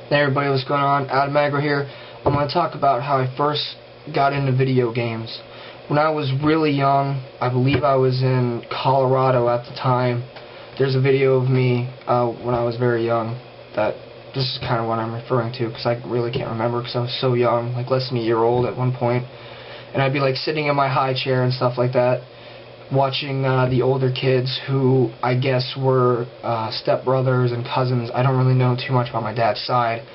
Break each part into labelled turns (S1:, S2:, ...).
S1: Hey everybody, what's going on? Adam Agro here. I'm going to talk about how I first got into video games. When I was really young, I believe I was in Colorado at the time. There's a video of me when I was very young. This is kind of what I'm referring to, because I really can't remember because I was so young, like less than a year old at one point. And I'd be like sitting in my high chair and stuff like that, watching the older kids who I guess were stepbrothers and cousins. I don't really know too much about my dad's side,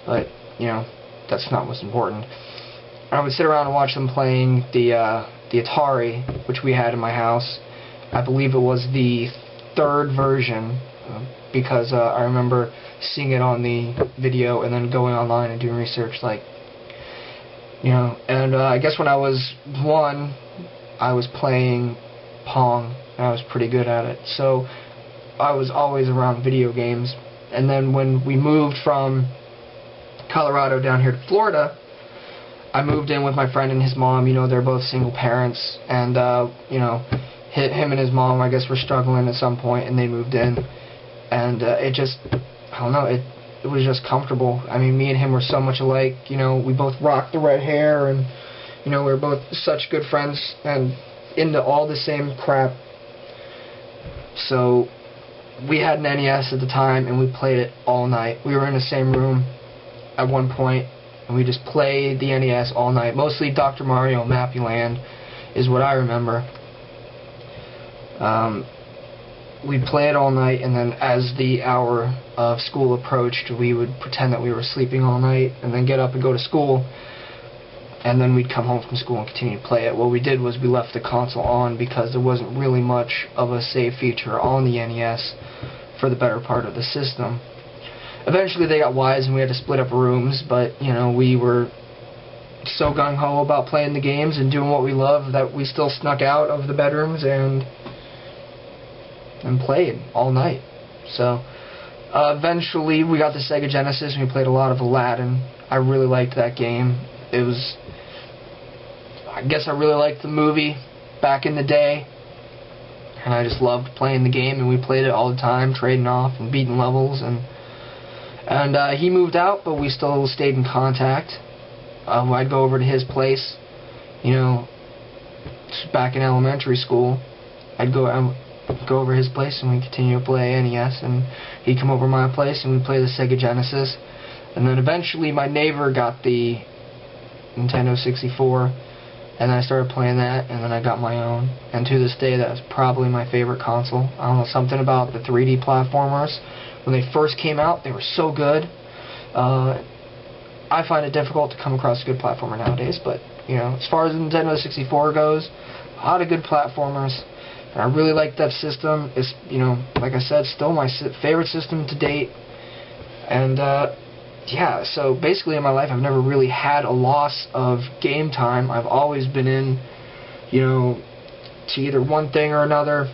S1: but you know, that's not what's important. I would sit around and watch them playing the Atari, which we had in my house. I believe it was the third version, because I remember seeing it on the video and then going online and doing research, like, you know. And I guess when I was 1, I was playing Pong, and I was pretty good at it. So I was always around video games. And then when we moved from Colorado down here to Florida, I moved in with my friend and his mom. You know, they're both single parents, and you know, him and his mom, I guess, were struggling at some point, and they moved in. And it just, I don't know, it was just comfortable. I mean, me and him were so much alike. You know, we both rocked the red hair, and you know, we were both such good friends and into all the same crap. So we had an NES at the time, and we played it all night. We were in the same room at one point, and we just played the NES all night. Mostly Dr. Mario Mappy Land is what I remember. We'd play it all night, and then as the hour of school approached, we would pretend that we were sleeping all night and then get up and go to school. And then we'd come home from school and continue to play it. What we did was we left the console on because there wasn't really much of a save feature on the NES for the better part of the system. Eventually they got wise and we had to split up rooms, but you know, we were so gung-ho about playing the games and doing what we loved that we still snuck out of the bedrooms and played all night. So eventually we got the Sega Genesis and we played a lot of Aladdin. I really liked that game. It was, I guess I really liked the movie back in the day, and I just loved playing the game, and we played it all the time, trading off and beating levels. And he moved out, but we still stayed in contact. I'd go over to his place, you know, back in elementary school. I'd go over his place and we'd continue to play NES, and he'd come over to my place and we'd play the Sega Genesis. And then eventually my neighbor got the Nintendo 64, and I started playing that, and then I got my own. And to this day, that's probably my favorite console. I don't know, something about the 3D platformers. When they first came out, they were so good. I find it difficult to come across a good platformer nowadays, but you know, as far as the Nintendo 64 goes, a lot of good platformers. And I really like that system. It's, you know, like I said, still my favorite system to date. And yeah, so basically in my life I've never really had a loss of game time. I've always been in, you know, to either one thing or another.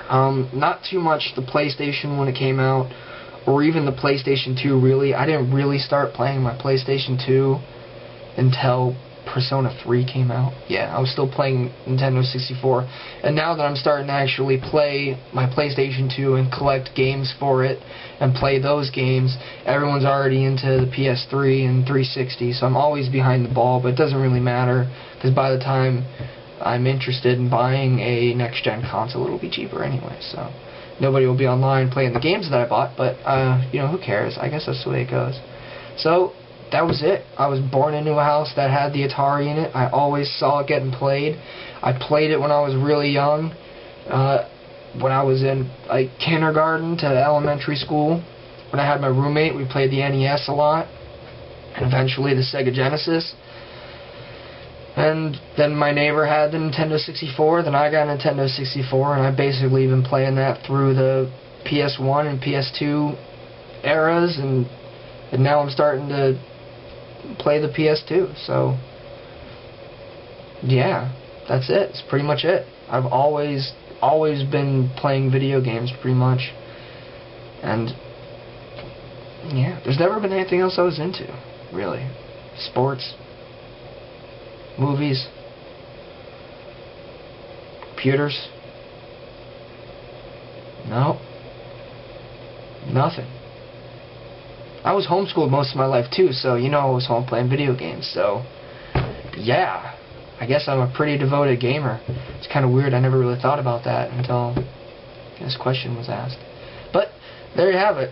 S1: Not too much the PlayStation when it came out, or even the PlayStation 2 really. I didn't really start playing my PlayStation 2 until Persona 3 came out. Yeah, I was still playing Nintendo 64. And now that I'm starting to actually play my PlayStation 2 and collect games for it and play those games, everyone's already into the PS3 and 360, so I'm always behind the ball, but it doesn't really matter, because by the time I'm interested in buying a next-gen console, it'll be cheaper anyway, so nobody will be online playing the games that I bought, but, you know, who cares? I guess that's the way it goes. So that was it. I was born into a house that had the Atari in it. I always saw it getting played. I played it when I was really young. When I was in like kindergarten to elementary school, when I had my roommate, we played the NES a lot, and eventually the Sega Genesis. And then my neighbor had the Nintendo 64, then I got a Nintendo 64, and I've basically been playing that through the PS1 and PS2 eras, and now I'm starting to play the PS2, so yeah, that's it. It's pretty much it. I've always been playing video games, pretty much, and yeah, there's never been anything else I was into, really. Sports, movies, computers, no, nothing. I was homeschooled most of my life too, so you know I was home playing video games. So yeah, I guess I'm a pretty devoted gamer. It's kind of weird. I never really thought about that until this question was asked. But there you have it.